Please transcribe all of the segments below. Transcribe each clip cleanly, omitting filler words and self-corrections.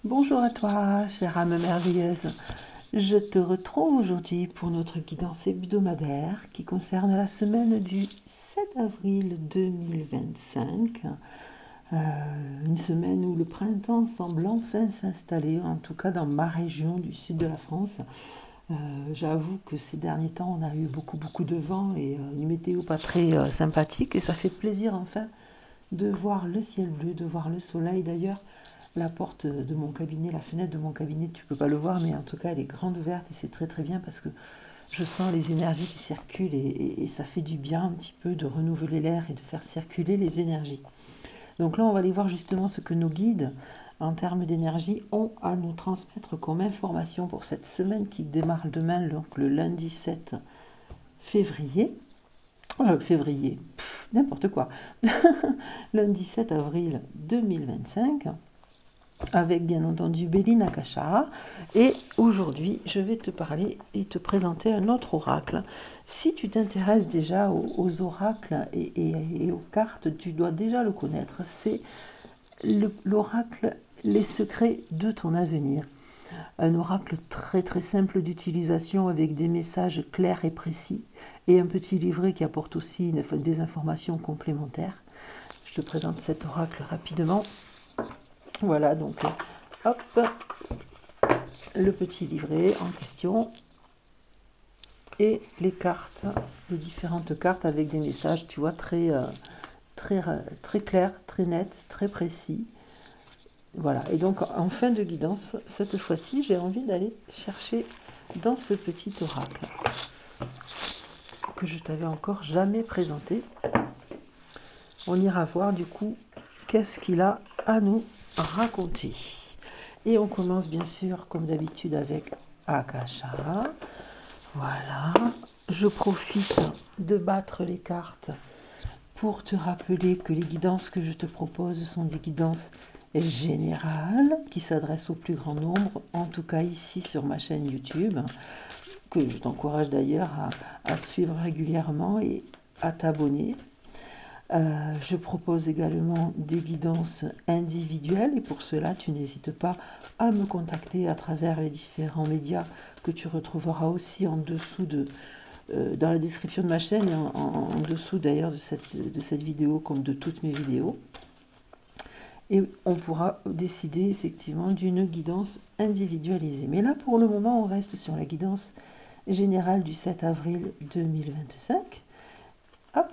Bonjour à toi, chère âme merveilleuse. Je te retrouve aujourd'hui pour notre guidance hebdomadaire qui concerne la semaine du 7 avril 2025. Une semaine où le printemps semble enfin s'installer, en tout cas dans ma région du sud de la France. J'avoue que ces derniers temps, on a eu beaucoup de vent et une météo pas très sympathique. Et ça fait plaisir enfin de voir le ciel bleu, de voir le soleil. D'ailleurs, la porte de mon cabinet, la fenêtre de mon cabinet, tu peux pas le voir, mais en tout cas, elle est grande ouverte et c'est très bien parce que je sens les énergies qui circulent et ça fait du bien un petit peu de renouveler l'air et de faire circuler les énergies. Donc là, on va aller voir justement ce que nos guides, en termes d'énergie, ont à nous transmettre comme information pour cette semaine qui démarre demain, donc le lundi 7 février. Février, n'importe quoi. Lundi 7 avril 2025, avec bien entendu Béline Akasha. Et aujourd'hui, je vais te parler et te présenter un autre oracle. Si tu t'intéresses déjà aux oracles et aux cartes, tu dois déjà le connaître. C'est l'oracle Les secrets de ton avenir. Un oracle très simple d'utilisation avec des messages clairs et précis et un petit livret qui apporte aussi des informations complémentaires. Je te présente cet oracle rapidement. Voilà, donc hop, le petit livret en question et les cartes, les différentes cartes avec des messages, tu vois, très clairs, très nets, très précis. Voilà, et donc en fin de guidance, cette fois-ci, j'ai envie d'aller chercher dans ce petit oracle que je t'avais encore jamais présenté. On ira voir du coup qu'est-ce qu'il a à nous raconter. Et on commence bien sûr comme d'habitude avec Akasha. Voilà, je profite de battre les cartes pour te rappeler que les guidances que je te propose sont des guidances générales qui s'adressent au plus grand nombre, en tout cas ici sur ma chaîne YouTube, que je t'encourage d'ailleurs à suivre régulièrement et à t'abonner. Je propose également des guidances individuelles et pour cela tu n'hésites pas à me contacter à travers les différents médias que tu retrouveras aussi en dessous dans la description de ma chaîne et en dessous d'ailleurs de cette vidéo comme de toutes mes vidéos. Et on pourra décider effectivement d'une guidance individualisée. Mais là pour le moment on reste sur la guidance générale du 7 avril 2025. Hop,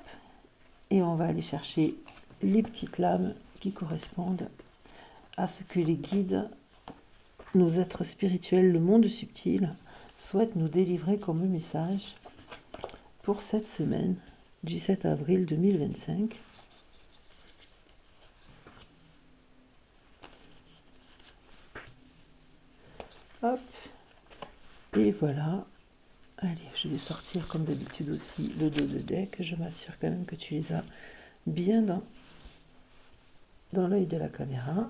et on va aller chercher les petites lames qui correspondent à ce que les guides, nos êtres spirituels, le monde subtil, souhaitent nous délivrer comme message pour cette semaine du 7 avril 2025. Hop, et voilà. Allez, je vais sortir comme d'habitude aussi le dos de deck. Je m'assure quand même que tu les as bien dans l'œil de la caméra.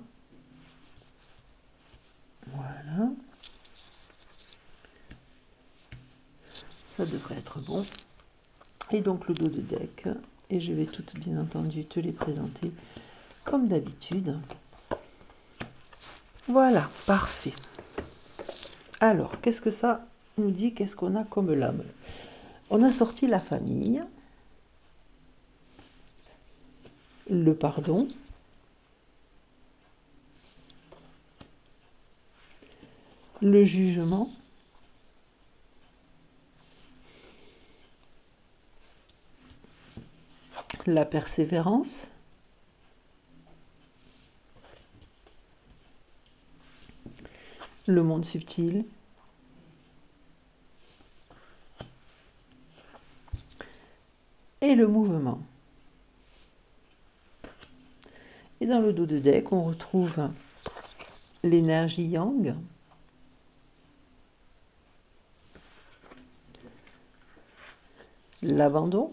Voilà. Ça devrait être bon. Et donc le dos de deck. Et je vais toutes bien entendu te les présenter comme d'habitude. Voilà, parfait. Alors, qu'est-ce que ça nous dit? Qu'est-ce qu'on a comme lame? On a sorti la famille, le pardon, le jugement, la persévérance, le monde subtil, et le mouvement. Et dans le dos de deck, on retrouve l'énergie yang, l'abandon,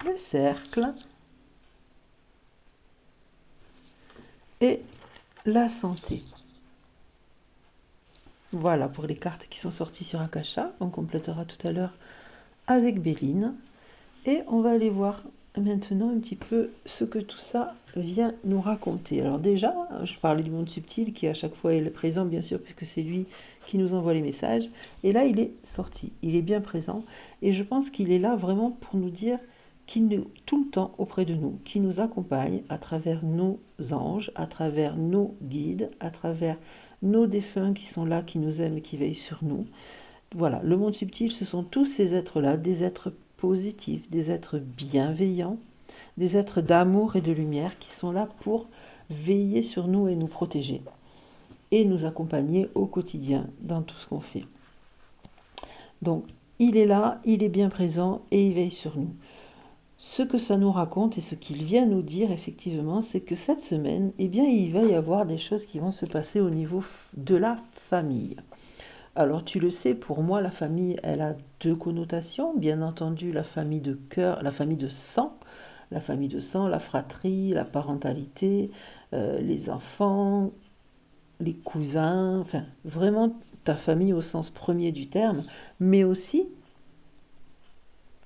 le cercle et la santé. Voilà pour les cartes qui sont sorties sur Akasha. On complétera tout à l'heure avec Béline. Et on va aller voir maintenant un petit peu ce que tout ça vient nous raconter. Alors déjà, je parlais du monde subtil qui à chaque fois est présent, bien sûr, puisque c'est lui qui nous envoie les messages. Et là, il est sorti, il est bien présent. Et je pense qu'il est là vraiment pour nous dire qu'il est tout le temps auprès de nous, qui nous accompagne à travers nos anges, à travers nos guides, à travers nos défunts qui sont là, qui nous aiment et qui veillent sur nous. Voilà, le monde subtil, ce sont tous ces êtres-là, des êtres positifs, des êtres bienveillants, des êtres d'amour et de lumière qui sont là pour veiller sur nous et nous protéger et nous accompagner au quotidien dans tout ce qu'on fait. Donc, il est là, il est bien présent et il veille sur nous. Ce que ça nous raconte et ce qu'il vient nous dire effectivement, c'est que cette semaine, eh bien, il va y avoir des choses qui vont se passer au niveau de la famille. Alors tu le sais, pour moi, la famille, elle a deux connotations. Bien entendu, la famille de cœur, la famille de sang, la fratrie, la parentalité, les enfants, les cousins, enfin vraiment ta famille au sens premier du terme, mais aussi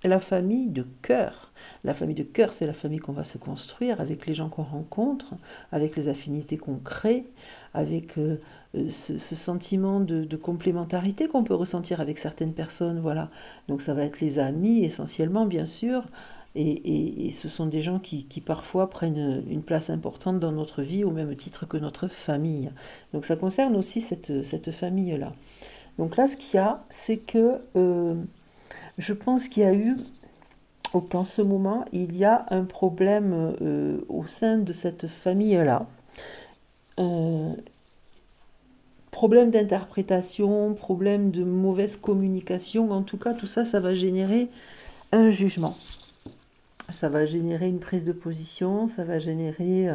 la famille de cœur. La famille de cœur, c'est la famille qu'on va se construire avec les gens qu'on rencontre, avec les affinités qu'on crée, avec ce sentiment de complémentarité qu'on peut ressentir avec certaines personnes. Voilà. Donc ça va être les amis essentiellement, bien sûr, et ce sont des gens qui parfois prennent une place importante dans notre vie au même titre que notre famille. Donc ça concerne aussi cette famille-là. Donc là, ce qu'il y a, c'est que je pense qu'il y a eu, en ce moment, il y a un problème au sein de cette famille-là. Problème d'interprétation, problème de mauvaise communication. En tout cas, tout ça, ça va générer un jugement. Ça va générer une prise de position, ça va générer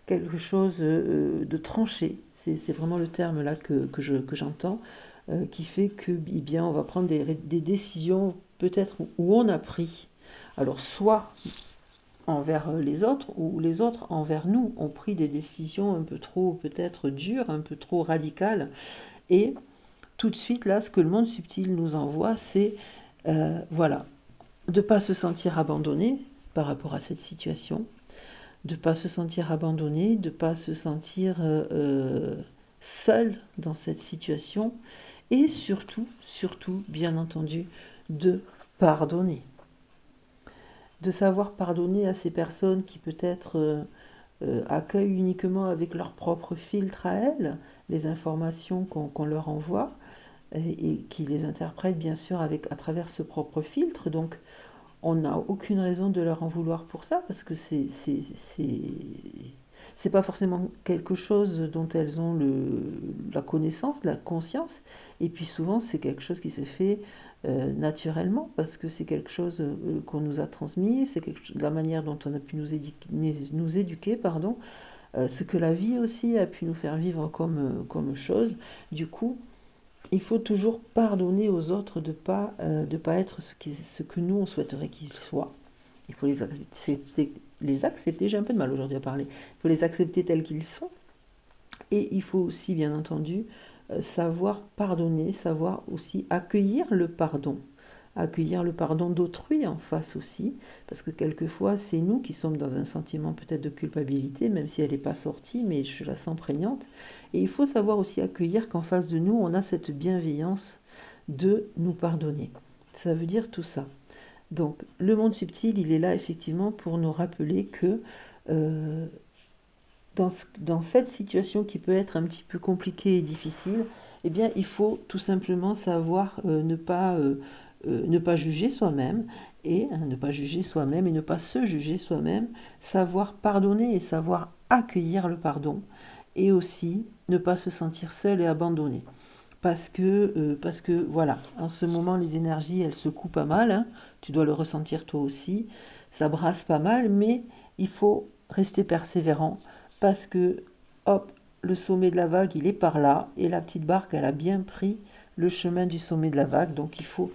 quelque chose de tranché. C'est vraiment le terme là que j'entends, qui fait que eh bien, on va prendre des décisions peut-être où on a pris. Alors soit envers les autres ou les autres envers nous ont pris des décisions un peu trop peut-être dures, un peu trop radicales. Et tout de suite là, ce que le monde subtil nous envoie, c'est voilà, de ne pas se sentir abandonné par rapport à cette situation, de ne pas se sentir abandonné, de ne pas se sentir seul dans cette situation, et surtout, bien entendu, de pardonner. De savoir pardonner à ces personnes qui peut-être accueillent uniquement avec leur propre filtre à elles les informations qu'on leur envoie et qui les interprètent bien sûr à travers ce propre filtre. Donc on n'a aucune raison de leur en vouloir pour ça parce que c'est pas forcément quelque chose dont elles ont la connaissance, la conscience, et puis souvent c'est quelque chose qui se fait naturellement parce que c'est quelque chose qu'on nous a transmis, c'est la manière dont on a pu nous éduquer, pardon, ce que la vie aussi a pu nous faire vivre comme chose. Du coup, il faut toujours pardonner aux autres de pas être ce que nous on souhaiterait qu'ils soient. Il faut les accepter, j'ai un peu de mal aujourd'hui à parler, il faut les accepter tels qu'ils sont, et il faut aussi bien entendu savoir pardonner, savoir aussi accueillir le pardon d'autrui en face aussi, parce que quelquefois c'est nous qui sommes dans un sentiment peut-être de culpabilité, même si elle n'est pas sortie, mais je la sens prégnante, et il faut savoir aussi accueillir qu'en face de nous on a cette bienveillance de nous pardonner. Ça veut dire tout ça. Donc le monde subtil, il est là effectivement pour nous rappeler que dans cette situation qui peut être un petit peu compliquée et difficile, eh bien il faut tout simplement savoir ne pas juger soi-même et ne pas juger soi-même et ne pas se juger soi-même, savoir pardonner et savoir accueillir le pardon et aussi ne pas se sentir seul et abandonné. Parce que voilà, en ce moment les énergies elles secouent pas mal, hein, tu dois le ressentir toi aussi, ça brasse pas mal, mais il faut rester persévérant parce que hop, le sommet de la vague il est par là et la petite barque elle a bien pris le chemin du sommet de la vague, donc il faut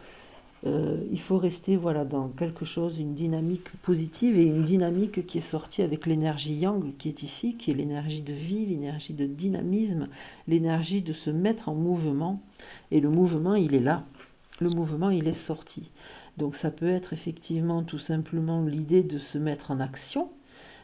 rester voilà, dans quelque chose, une dynamique positive et une dynamique qui est sortie avec l'énergie yang qui est ici, qui est l'énergie de vie, l'énergie de dynamisme, l'énergie de se mettre en mouvement. Et le mouvement, il est là. Le mouvement, il est sorti. Donc ça peut être effectivement tout simplement l'idée de se mettre en action.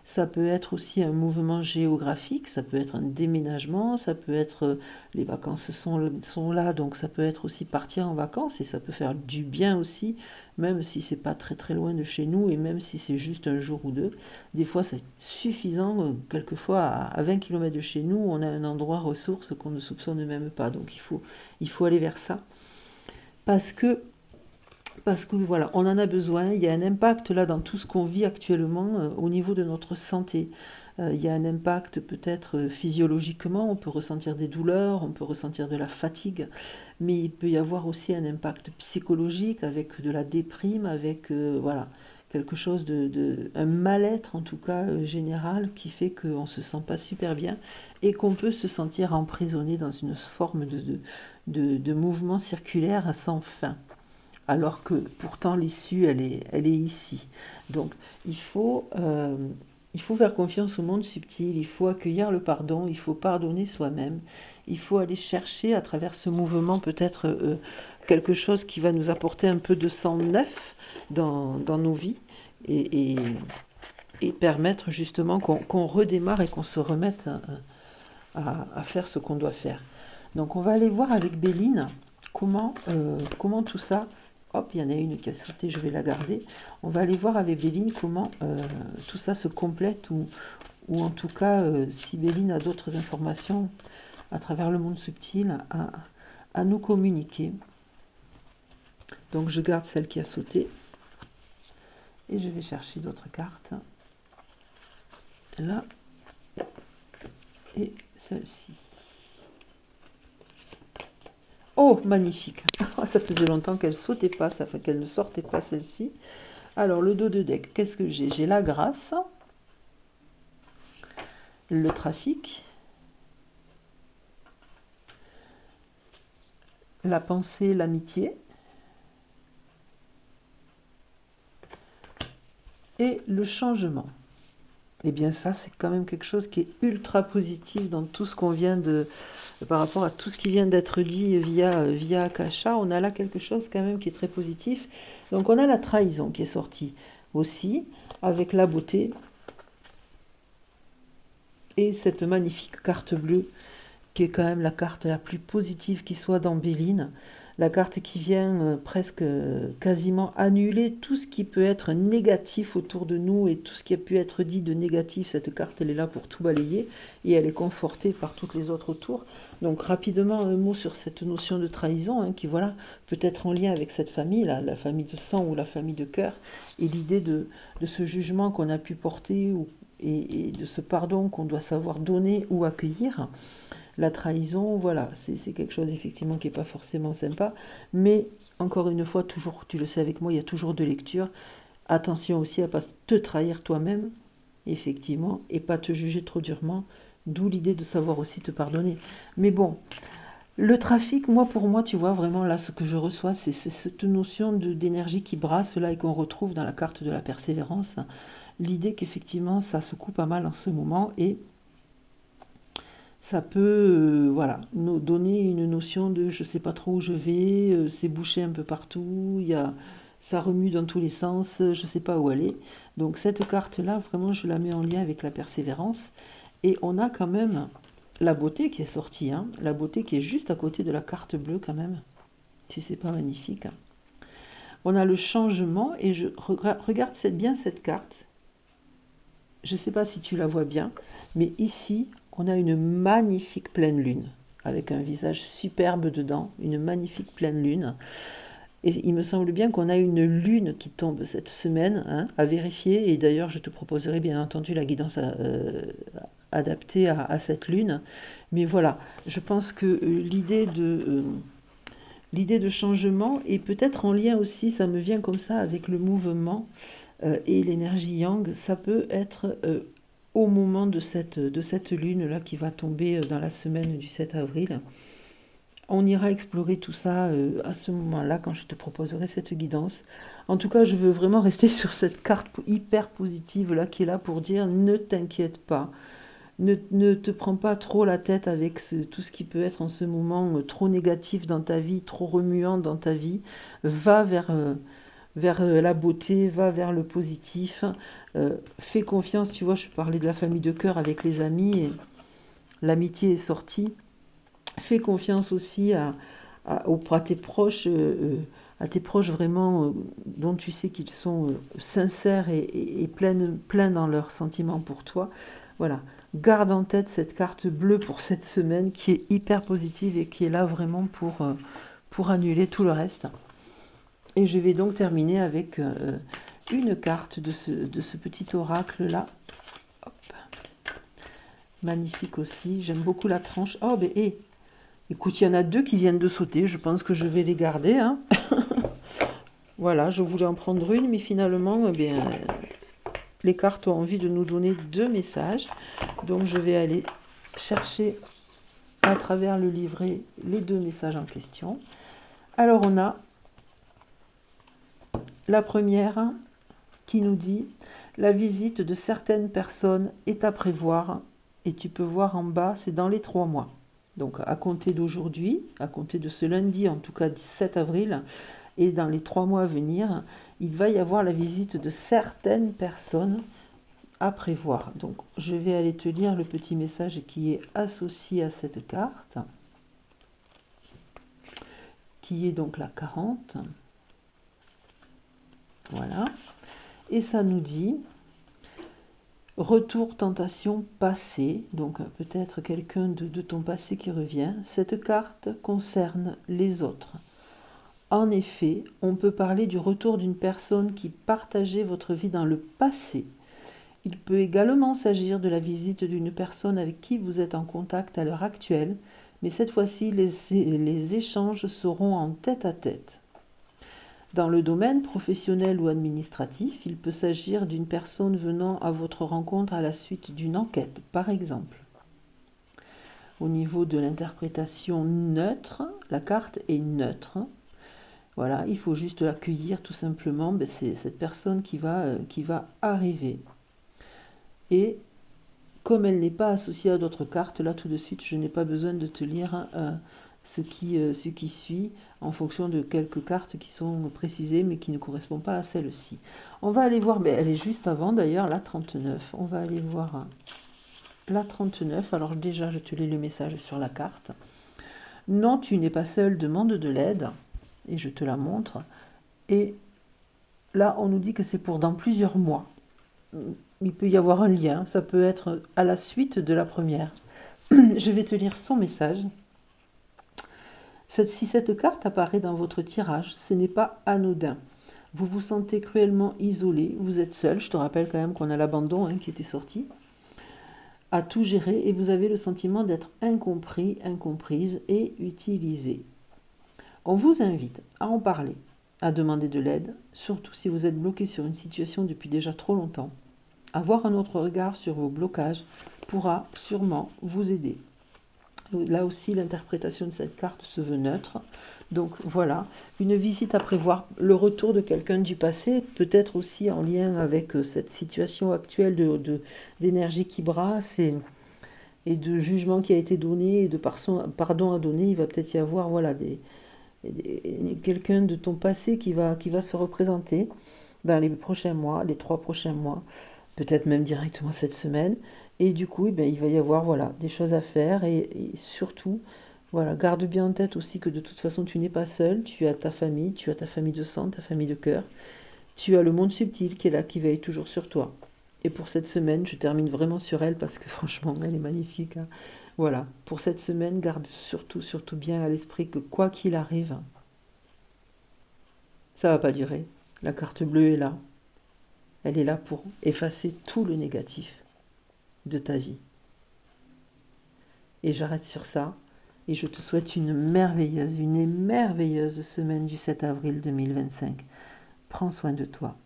Ça peut être aussi un mouvement géographique, ça peut être un déménagement, ça peut être les vacances sont là, donc ça peut être aussi partir en vacances et ça peut faire du bien aussi, même si c'est pas très très loin de chez nous et même si c'est juste un jour ou deux. Des fois c'est suffisant, quelquefois à 20 km de chez nous, on a un endroit ressource qu'on ne soupçonne même pas, donc il faut aller vers ça. Parce que voilà, on en a besoin. Il y a un impact là dans tout ce qu'on vit actuellement au niveau de notre santé. Il y a un impact peut-être physiologiquement, on peut ressentir des douleurs, on peut ressentir de la fatigue, mais il peut y avoir aussi un impact psychologique avec de la déprime, avec voilà, quelque chose un mal-être en tout cas général qui fait qu'on ne se sent pas super bien et qu'on peut se sentir emprisonné dans une forme de mouvement circulaire sans fin alors que pourtant l'issue, elle est ici. Donc il faut faire confiance au monde subtil, il faut accueillir le pardon, il faut pardonner soi-même, il faut aller chercher à travers ce mouvement peut-être quelque chose qui va nous apporter un peu de sang neuf dans nos vies et, et, et permettre justement qu'on redémarre et qu'on se remette à faire ce qu'on doit faire. Donc on va aller voir avec Béline comment tout ça, hop, il y en a une qui a sauté, je vais la garder. On va aller voir avec Béline comment tout ça se complète ou en tout cas si Béline a d'autres informations à travers le monde subtil à nous communiquer. Donc je garde celle qui a sauté et je vais chercher d'autres cartes. Là et celle-ci. Oh, magnifique. Ça faisait longtemps qu'elle sautait pas, ça fait qu'elle ne sortait pas celle-ci. Alors, le dos de deck, qu'est-ce que j'ai? J'ai la grâce, le trafic, la pensée, l'amitié et le changement. Eh bien ça, c'est quand même quelque chose qui est ultra positif dans tout ce qu'on vient par rapport à tout ce qui vient d'être dit via Akasha. On a là quelque chose quand même qui est très positif. Donc on a la trahison qui est sortie aussi, avec la beauté et cette magnifique carte bleue qui est quand même la carte la plus positive qui soit dans Béline, la carte qui vient presque quasiment annuler tout ce qui peut être négatif autour de nous et tout ce qui a pu être dit de négatif. Cette carte, elle est là pour tout balayer et elle est confortée par toutes les autres autour. Donc rapidement un mot sur cette notion de trahison qui voilà peut être en lien avec cette famille, la famille de sang ou la famille de cœur, et l'idée de ce jugement qu'on a pu porter et de ce pardon qu'on doit savoir donner ou accueillir. La trahison, voilà, c'est quelque chose effectivement qui n'est pas forcément sympa, mais encore une fois, toujours, tu le sais avec moi, il y a toujours de lecture. Attention aussi à ne pas te trahir toi-même, effectivement, et pas te juger trop durement, d'où l'idée de savoir aussi te pardonner. Mais bon, le trafic, pour moi, tu vois, vraiment là, ce que je reçois, c'est cette notion d'énergie qui brasse là et qu'on retrouve dans la carte de la persévérance. L'idée qu'effectivement, ça secoue pas mal en ce moment et ça peut voilà, nous donner une notion de je sais pas trop où je vais, c'est bouché un peu partout, ça remue dans tous les sens, je sais pas où aller. Donc cette carte-là, vraiment, je la mets en lien avec la persévérance. Et on a quand même la beauté qui est sortie, la beauté qui est juste à côté de la carte bleue quand même, si c'est pas magnifique. On a le changement et je regarde bien cette carte. Je ne sais pas si tu la vois bien, mais ici, on a une magnifique pleine lune, avec un visage superbe dedans, une magnifique pleine lune. Et il me semble bien qu'on a une lune qui tombe cette semaine, à vérifier. Et d'ailleurs, je te proposerai bien entendu la guidance adaptée à cette lune. Mais voilà, je pense que l'idée de changement est peut-être en lien aussi, ça me vient comme ça, avec le mouvement et l'énergie yang. Ça peut être au moment de cette lune-là qui va tomber dans la semaine du 7 avril. On ira explorer tout ça à ce moment-là, quand je te proposerai cette guidance. En tout cas, je veux vraiment rester sur cette carte hyper positive là, qui est là pour dire ne t'inquiète pas. Ne te prends pas trop la tête avec tout ce qui peut être en ce moment trop négatif dans ta vie, trop remuant dans ta vie. Va vers la beauté, va vers le positif. Fais confiance, tu vois, je parlais de la famille de cœur avec les amis et l'amitié est sortie. Fais confiance aussi à tes proches vraiment dont tu sais qu'ils sont sincères et pleins dans leurs sentiments pour toi. Voilà, garde en tête cette carte bleue pour cette semaine qui est hyper positive et qui est là vraiment pour annuler tout le reste. Et je vais donc terminer avec une carte de ce petit oracle-là. Hop. Magnifique aussi, j'aime beaucoup la tranche. Oh, ben, écoute, il y en a deux qui viennent de sauter, je pense que je vais les garder. Hein. Voilà, je voulais en prendre une, mais finalement, eh bien, les cartes ont envie de nous donner deux messages. Donc je vais aller chercher à travers le livret les deux messages en question. Alors on a la première qui nous dit « La visite de certaines personnes est à prévoir » et tu peux voir en bas, c'est dans les 3 mois. Donc à compter d'aujourd'hui, à compter de ce lundi, en tout cas 17 avril, et dans les 3 mois à venir, il va y avoir la visite de certaines personnes à prévoir. Donc je vais aller te lire le petit message qui est associé à cette carte, qui est donc la 40. Voilà. Et ça nous dit retour tentation passé, donc peut-être quelqu'un de ton passé qui revient. Cette carte concerne les autres. En effet, on peut parler du retour d'une personne qui partageait votre vie dans le passé. Il peut également s'agir de la visite d'une personne avec qui vous êtes en contact à l'heure actuelle, mais cette fois-ci, les échanges seront en tête-à-tête. Dans le domaine professionnel ou administratif, il peut s'agir d'une personne venant à votre rencontre à la suite d'une enquête, par exemple. Au niveau de l'interprétation neutre, la carte est neutre. Voilà, il faut juste l'accueillir tout simplement. C'est cette personne qui va arriver. Et comme elle n'est pas associée à d'autres cartes, là tout de suite, je n'ai pas besoin de te lire ce qui suit en fonction de quelques cartes qui sont précisées mais qui ne correspondent pas à celle-ci. On va aller voir, elle est juste avant d'ailleurs, la 39. On va aller voir la 39. Alors déjà, je te lis le message sur la carte. Non, tu n'es pas seul, demande de l'aide. Et je te la montre. Et là, on nous dit que c'est pour dans plusieurs mois. Il peut y avoir un lien, ça peut être à la suite de la première. Je vais te lire son message. Si cette carte apparaît dans votre tirage, ce n'est pas anodin. Vous vous sentez cruellement isolé, vous êtes seul, je te rappelle quand même qu'on a l'abandon qui était sorti, à tout gérer et vous avez le sentiment d'être incompris, incomprise et utilisé. On vous invite à en parler, à demander de l'aide, surtout si vous êtes bloqué sur une situation depuis déjà trop longtemps. Avoir un autre regard sur vos blocages pourra sûrement vous aider. Là aussi, l'interprétation de cette carte se veut neutre. Donc voilà, une visite à prévoir, le retour de quelqu'un du passé, peut-être aussi en lien avec cette situation actuelle d'énergie qui brasse et de jugement qui a été donné et de pardon à donner. Il va peut-être y avoir voilà, quelqu'un de ton passé qui va se représenter dans les prochains mois, les 3 prochains mois, peut-être même directement cette semaine. Et du coup, il va y avoir voilà, des choses à faire et surtout, voilà, garde bien en tête aussi que de toute façon, tu n'es pas seul, tu as ta famille de sang, ta famille de cœur, tu as le monde subtil qui est là, qui veille toujours sur toi. Et pour cette semaine, je termine vraiment sur elle parce que franchement, elle est magnifique. Hein. Voilà, pour cette semaine, garde surtout bien à l'esprit que quoi qu'il arrive, ça va pas durer. La carte bleue est là. Elle est là pour effacer tout le négatif de ta vie. Et j'arrête sur ça. Et je te souhaite une merveilleuse semaine du 7 avril 2025. Prends soin de toi.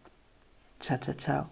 Ciao, ciao, ciao.